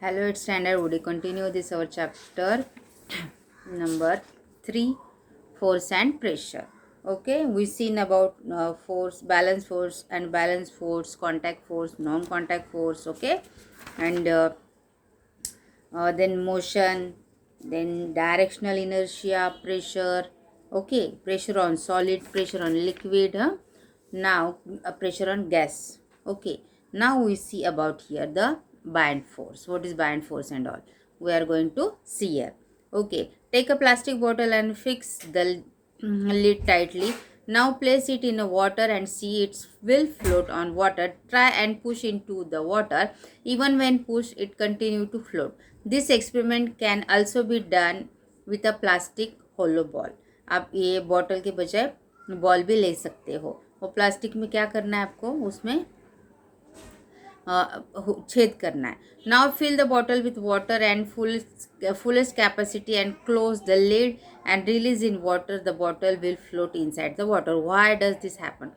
Hello, it's standard. Would you continue this our chapter number 3, force and pressure. Okay, we seen about force, balance force, contact force, non-contact force. Okay, and then motion, then directional inertia, pressure. Okay, pressure on solid, pressure on liquid. Now pressure on gas. Okay, now we see about here the buoyant force. What is buoyant force and all? We are going to see here. Okay, take a plastic bottle and fix the lid tightly. Now place it in a water and see it will float on water. Try and push into the water. Even when pushed, it continue to float. This experiment can also be done with a plastic hollow ball. आप ये bottle के बजाय ball भी ले सकते हो. वो plastic में क्या करना है आपको, उसमें छेद करना है. Now fill the bottle with water and fullest capacity and close the lid and release in water. The bottle will float inside the water. Why does this happen?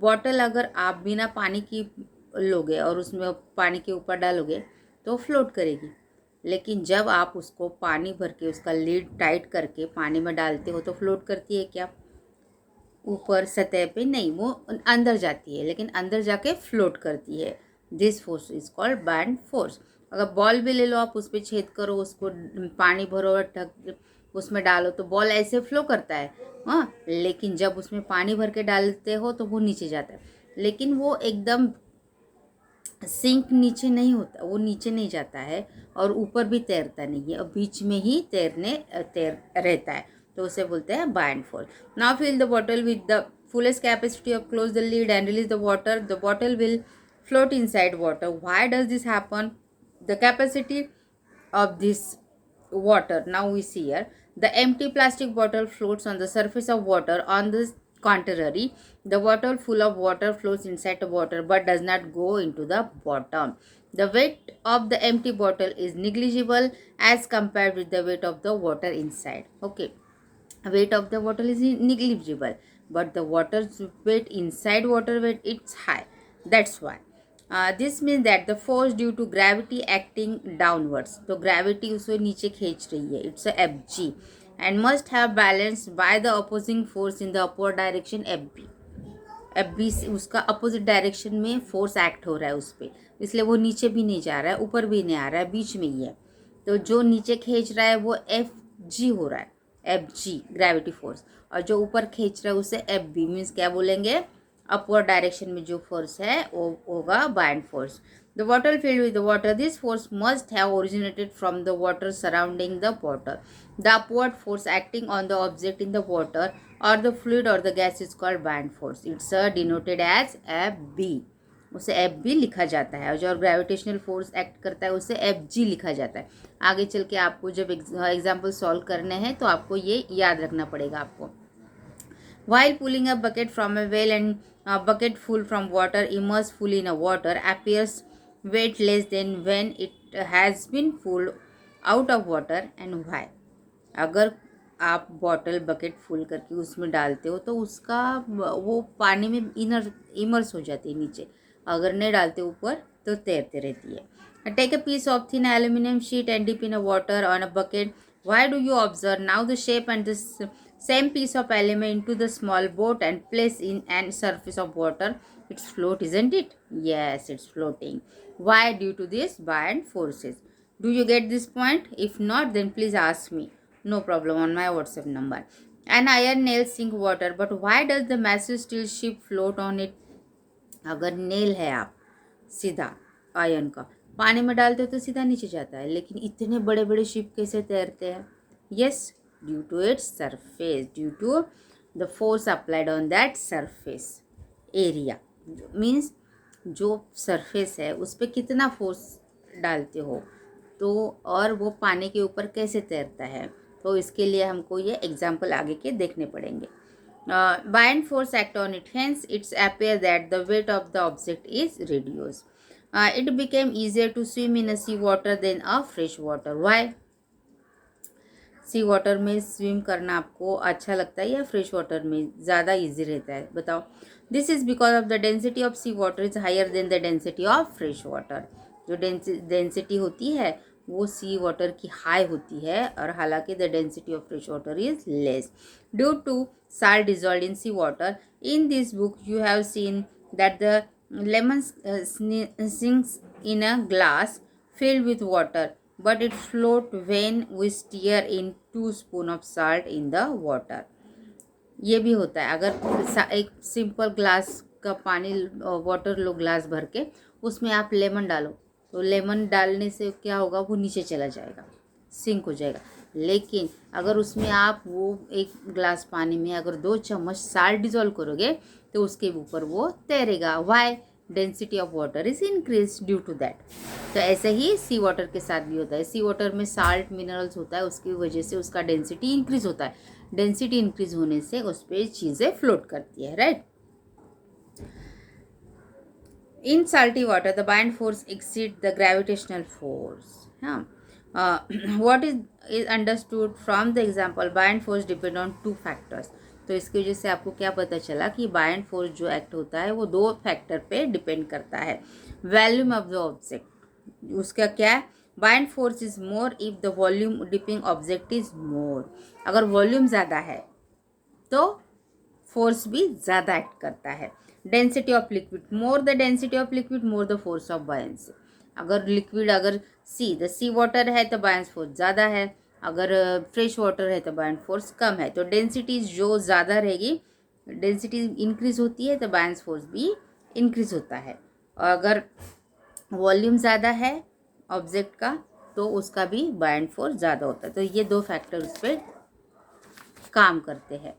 Bottle अगर आप बिना पानी की लोगे और उसमें पानी के ऊपर डालोगे तो फ्लोट करेगी, लेकिन जब आप उसको पानी भर के उसका लिड टाइट करके पानी में डालते हो तो फ्लोट करती है क्या? ऊपर सतह पे नहीं, वो अंदर जाती है, लेकिन अंदर जाके फ्लोट करती है. This force is called bound force. अगर बॉल भी ले लो आप, उस पर छेद करो, उसको पानी भरो और ढक उसमें डालो तो बॉल ऐसे फ्लो करता है. हाँ, लेकिन जब उसमें पानी भर के डालते हो तो वो नीचे जाता है, लेकिन वो एकदम सिंक नीचे नहीं होता, वो नीचे नहीं जाता है और ऊपर भी तैरता नहीं है और बीच में ही तैर रहता है. तो उसे बोलते हैं bound force. Now fill the bottle with the fullest capacity of close the lid and release the water. The bottle will float inside water. Why does this happen? The capacity of this water, now we see here, the empty plastic bottle floats on the surface of water. On the contrary, the bottle full of water floats inside the water but does not go into the bottom. The weight of the empty bottle is negligible as compared with the weight of the water inside. Okay, weight of the bottle is negligible, but the water's weight inside water weight it's high. That's why this means that the force due to gravity acting downwards, तो gravity उसे नीचे खींच रही है, it's a Fg, and must have balance by the opposing force in the upward direction Fb. Fb से उसका opposite direction में force act हो रहा है उस पर, इसलिए वो नीचे भी नहीं जा रहा है, ऊपर भी नहीं आ रहा है, बीच में ही है. तो जो नीचे खींच रहा है वो Fg हो रहा है, Fg ग्रेविटी फोर्स, और जो ऊपर खींच रहा है उसे Fb मीन्स क्या बोलेंगे, अपवर्ड डायरेक्शन में जो फोर्स है वो होगा bound force. The bottle filled with water. This force must have originated from the water surrounding the bottle. The upward force acting on the object in the water और the fluid और the gas is called bound force. It's denoted as Fb. उसे Fb लिखा जाता है, और जो gravitational force act करता है उसे Fg लिखा जाता है. आगे चल के आपको जब एग्जाम्पल सॉल्व करने हैं तो आपको ये याद रखना पड़ेगा आपको. While pulling a bucket from a well and a bucket full from water immersed fully in a water appears weight less than when it has been pulled out of water, and why? अगर आप bottle bucket full करके उसमें डालते हो तो उसका वो पानी में इमर्स हो जाती है नीचे, अगर नहीं डालते ऊपर तो तैरते रहती है. Take a piece of thin aluminium sheet and dip in a water on a bucket. Why do you observe now the shape and the same piece of element into the small boat and place in and surface of water? It's float, isn't it? Yes, it's floating. Why? Due to this buoyant forces. Do you get this point? If not, then please ask me. No problem, on my WhatsApp number. An iron nail sink water, but why does the massive steel ship float on it? अगर nail है आप सीधा iron का पानी में डालते हो तो सीधा नीचे जाता है, लेकिन इतने बड़े बड़े शिप कैसे तैरते हैं? Yes, due to its surface, due to the force applied on that surface area. Means जो सरफेस है उस पर कितना फोर्स डालते हो तो, और वो पानी के ऊपर कैसे तैरता है, तो इसके लिए हमको ये एग्जाम्पल आगे के देखने पड़ेंगे. Buoyant force act on it, hence it appears that the weight of the object is reduced. It became easier to swim in a sea water than a fresh water. Why? Sea water में swim करना आपको अच्छा लगता है या fresh water में ज़्यादा easy रहता है, बताओ. This is because of the density of sea water is higher than the density of fresh water. जो डेंसिटी होती है वो सी वाटर की हाई होती है, और हालांकि the density of fresh water is less due to salt dissolved in sea water. In this book, you have seen that the lemon sinks in a glass filled with water, but it float when we stir in 2 spoon of salt in the water. ये भी होता है, अगर एक simple glass का पानी water लो glass भर के, उसमें आप लेमन डालो तो लेमन डालने से क्या होगा, वो नीचे चला जाएगा, सिंक हो जाएगा। लेकिन अगर उसमें आप वो एक ग्लास पानी में अगर 2 चम्मच साल्ट डिजोल्व करोगे तो उसके ऊपर वो तैरेगा। Why? Density of water is increase due to that. तो ऐसे ही सी वाटर के साथ भी होता है। सी वाटर में साल्ट मिनरल्स होता है, उसकी वजह से उसका डेंसिटी इंक्रीज होता है। डेंसिटी इंक्रीज होने से उस पर चीज़ें फ्लोट करती है, right. In salty water, the buoyant force exceeds the gravitational force. हाँ, what is understood from the example, buoyant force depend on 2 factors. तो इसकी वजह से आपको क्या पता चला कि buoyant force जो एक्ट होता है वो 2 फैक्टर पे डिपेंड करता है। वॉल्यूम ऑफ द ऑब्जेक्ट, उसका क्या है, buoyant force is more if the volume dipping object is more. अगर वॉल्यूम ज़्यादा है तो फोर्स भी ज़्यादा एक्ट करता है। Density of liquid, more the density of liquid more the force of buoyancy. अगर लिक्विड अगर सी वाटर है तो बायंस फोर्स ज़्यादा है, अगर फ्रेश वाटर है तो बायंस फोर्स कम है। तो डेंसिटी जो ज़्यादा रहेगी, डेंसिटी इंक्रीज होती है तो बायंस फोर्स भी इंक्रीज होता है। और अगर वॉल्यूम ज़्यादा है ऑब्जेक्ट का तो उसका भी बायंस फोर्स ज़्यादा होता है। तो ये 2 फैक्टर उस पर काम करते हैं।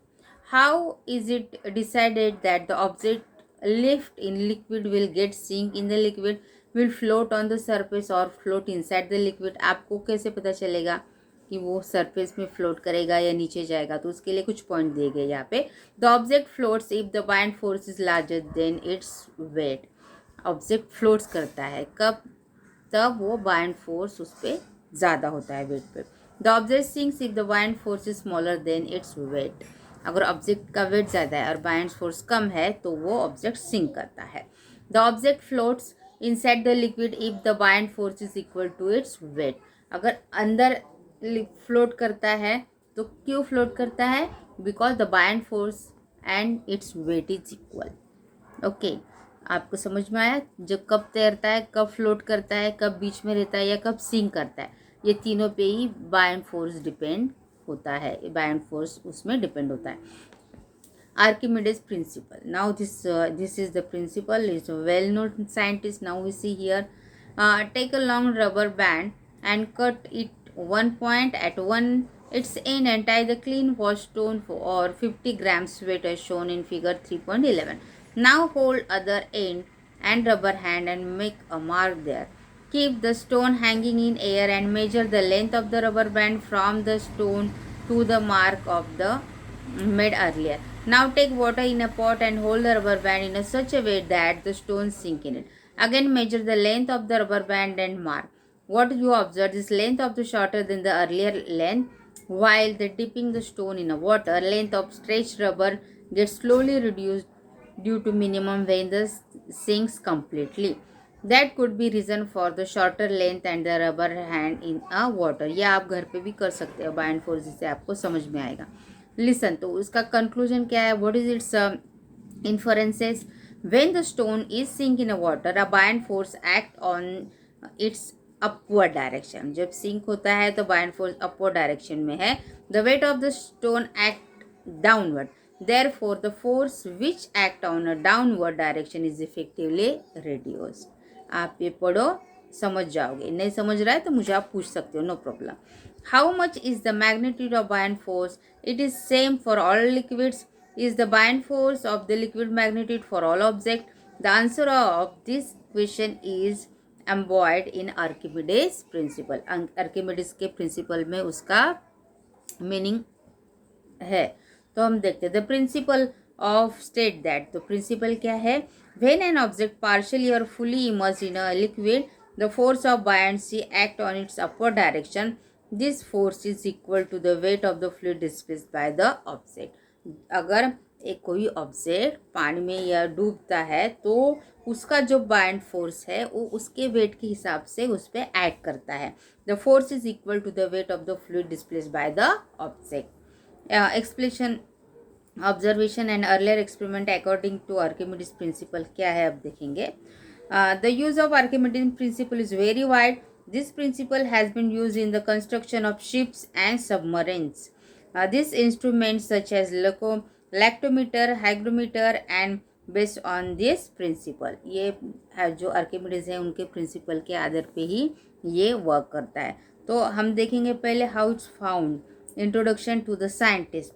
How is it decided that the object left in liquid will get sink in the liquid, will float on the surface or float inside the liquid? आपको कैसे पता चलेगा कि वो सरफेस में फ्लोट करेगा या नीचे जाएगा? तो उसके लिए कुछ पॉइंट दिए गए यहाँ पे। The object floats if the buoyant force is larger than its weight. Object floats करता है कब? तब वो buoyant force उस पर ज़्यादा होता है वेट पे। The object sinks if the buoyant force is smaller than its weight. अगर ऑब्जेक्ट का वेट ज़्यादा है और बायंस फोर्स कम है तो वो ऑब्जेक्ट सिंक करता है। The object floats inside the liquid if the buoyant force is equal to its weight. अगर अंदर फ्लोट करता है तो क्यों फ्लोट करता है? Because the buoyant force and its weight is equal. Okay, आपको समझ में आया? जब कब तैरता है, कब फ्लोट करता है, कब बीच में रहता है या कब सिंक करता है, ये तीनों पे ही बायंट फोर्स डिपेंड होता है, बायंट फोर्स उसमें डिपेंड होता है। Archimedes principle, now this is the principle, is a well known scientist. Now we see here, take a long rubber band and cut it 1 point at its end and tie the clean washed stone or 50 grams weight as shown in figure 3.11. Now hold other end and rubber hand and make a mark there. Keep the stone hanging in air and measure the length of the rubber band from the stone to the mark of the made earlier. Now take water in a pot and hold the rubber band in such a way that the stones sink in it. Again measure the length of the rubber band and mark. What you observe is length of the shorter than the earlier length. While the dipping the stone in a water, length of stretched rubber gets slowly reduced due to minimum when the sinks completely. That could be reason for the shorter length and the rubber hand in a water. ये आप घर पे भी कर सकते हो buoyant force, जिससे आपको समझ में आएगा। लिसन, तो उसका कंक्लूजन क्या है? What is it's inferences? When the stone is sink in a water, a buoyant force act on its upward direction. जब सिंक होता है तो buoyant force upward direction में है. The weight of the stone act downward. Therefore, the force which act on a downward direction is effectively reduced. आप ये पढ़ो, समझ जाओगे। नहीं समझ रहा है तो मुझे आप पूछ सकते हो, no problem. How much is the magnitude of buoyant force? It is same for all liquids. Is the buoyant force of the liquid magnitude for all objects? The answer of this question is embodied in Archimedes principle. Archimedes के principle में उसका meaning है। तो हम देखते हैं, the principle of state that, तो principle क्या है? When an object partially or fully immersed in a liquid, the force of buoyancy act on its upward direction. This force is equal to the weight of the fluid displaced by the object. अगर एक कोई object पानी में या डूबता है तो उसका जो बाइंड फोर्स है वो उसके वेट के हिसाब से उस पर एक्ट करता है. The force is equal to the weight of the fluid displaced by the object. Explanation, observation and earlier experiment according to Archimedes principle क्या है अब देखेंगे. The use of Archimedes principle is very wide. This principle has been used in the construction of ships and submarines. These instruments such as lactometer, hygrometer and based on this principle, ये है जो Archimedes है उनके principal के आधार पे ही ये work करता है. तो हम देखेंगे पहले how it's found. Introduction to the scientist.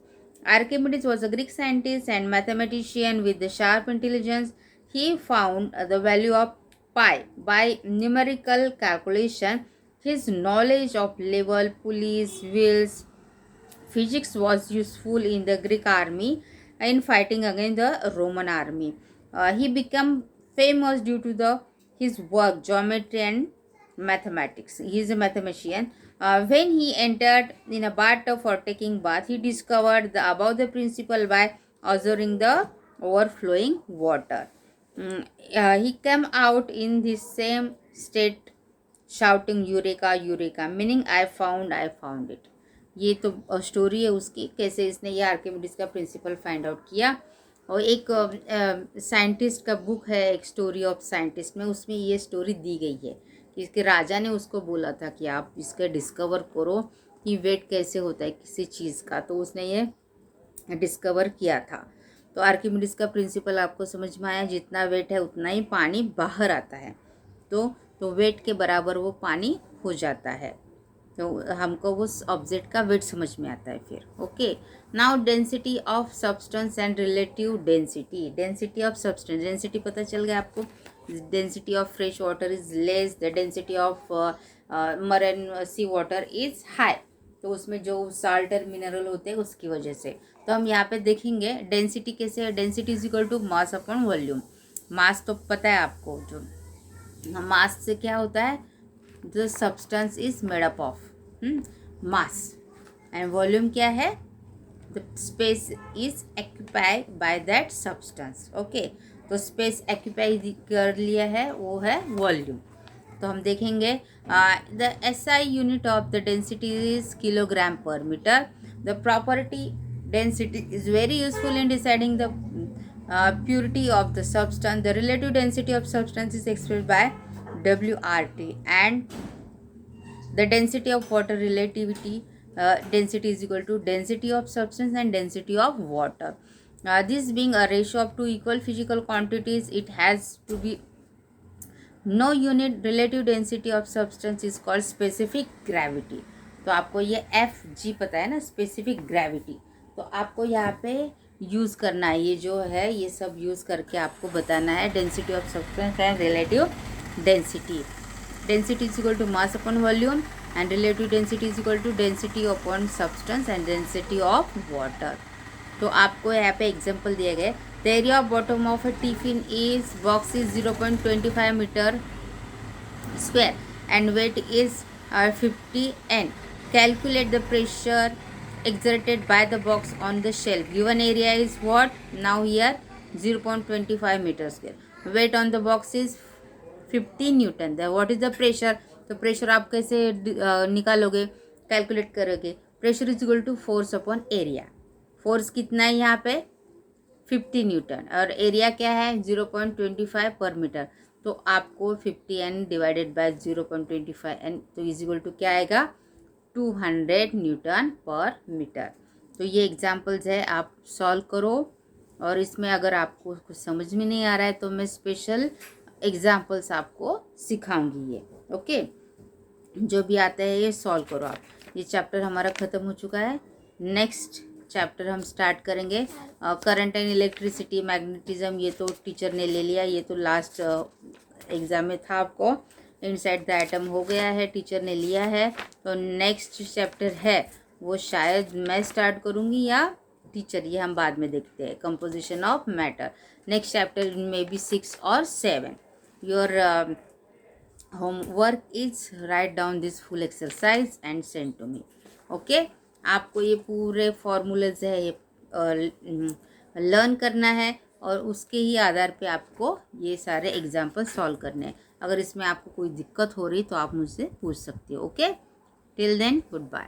Archimedes was a Greek scientist and mathematician with a sharp intelligence. He found the value of pi by numerical calculation. His knowledge of level, pulleys, wheels, physics was useful in the Greek army in fighting against the Roman army. He became famous due to his work, geometry and mathematics. He is a mathematician. When he entered in a bathtub for taking bath, he discovered about the principle by observing the overflowing water. He came out in the same state shouting Eureka, Eureka, meaning I found it. ये तो story है उसकी, कैसे इसने ये Archimedes का principal find out किया. और एक साइंटिस्ट का बुक है, एक स्टोरी ऑफ साइंटिस्ट में, उसमें ये स्टोरी दी गई है कि इसके राजा ने उसको बोला था कि आप इसका डिस्कवर करो कि वेट कैसे होता है किसी चीज़ का, तो उसने ये डिस्कवर किया था. तो आर्किमिडीज का प्रिंसिपल आपको समझ में आया, जितना वेट है उतना ही पानी बाहर आता है. तो वेट के बराबर वो पानी हो जाता है. तो हमको उस ऑब्जेक्ट का वेट समझ में आता है फिर. Okay, now density of substance and relative density. Density of substance, density पता चल गया आपको. Density of fresh water is less, the density of marine sea water is high. तो उसमें जो साल्ट और मिनरल होते हैं उसकी वजह से. तो हम यहाँ पे देखेंगे डेंसिटी कैसे है. Density is equal to mass upon volume. Mass तो पता है आपको, जो मास से क्या होता है, the substance is made up of mass, and volume क्या है, the space is occupied by that substance. okay, तो space occupy कर लिया है, वो है volume. तो हम देखेंगे the SI unit of the density is kilogram per meter. The property density is very useful in deciding the purity of the substance. The relative density of substance is expressed by WRT, and the density of water relativity density is equal to density of substance and density of water. This being a ratio of two equal physical quantities, it has to be no unit. Relative density of substance is called specific gravity. तो आपको ये FG पता है ना, specific gravity. तो आपको यहाँ पे यूज़ करना है, ये जो है ये सब यूज़ करके आपको बताना है density of substance and relative density. Density is equal to mass upon volume, and relative density is equal to density upon substance and density of water. तो आपको यहाँ पे एग्जाम्पल दिए गए. The area of bottom of a tiffin is box is 0.25 meter square and weight is 50 n. Calculate the pressure exerted by the box on the shelf. Given area is what? Now here 0.25 meter square. Weight on the box is 50 newton. What is the pressure. तो pressure आप कैसे निकालोगे, calculate करोगे. Pressure is equal to force upon area. Force कितना है यहाँ पे, 50 Newton, और एरिया क्या है 0.25 पर मीटर. तो आपको 50 n डिवाइडेड बाय 0.25 n, तो इज इक्वल टू क्या आएगा 200 न्यूटन पर मीटर. तो ये एग्जाम्पल्स है, आप सॉल्व करो. और इसमें अगर आपको कुछ समझ में नहीं आ रहा है तो मैं स्पेशल एग्जाम्पल्स आपको सिखाऊंगी ये. ओके, जो भी आता है ये सॉल्व करो आप. ये चैप्टर हमारा ख़त्म हो चुका है. नेक्स्ट चैप्टर हम स्टार्ट करेंगे करंट एंड इलेक्ट्रिसिटी, मैग्नेटिज्म. ये तो टीचर ने ले लिया, ये तो लास्ट एग्ज़ाम में था. आपको इनसाइड द एटम हो गया है, टीचर ने लिया है. तो नेक्स्ट चैप्टर है वो शायद मैं स्टार्ट करूँगी या टीचर, ये हम बाद में देखते हैं. Composition of matter. Next chapter में भी 6 और 7. Your homework is write down this full exercise and send to me. Okay, आपको ये पूरे फॉर्मूलाज है, ये लर्न करना है और उसके ही आधार पे आपको ये सारे एग्जाम्पल सॉल्व करने हैं। अगर इसमें आपको कोई दिक्कत हो रही तो आप मुझसे पूछ सकते हो। Okay, till then good bye.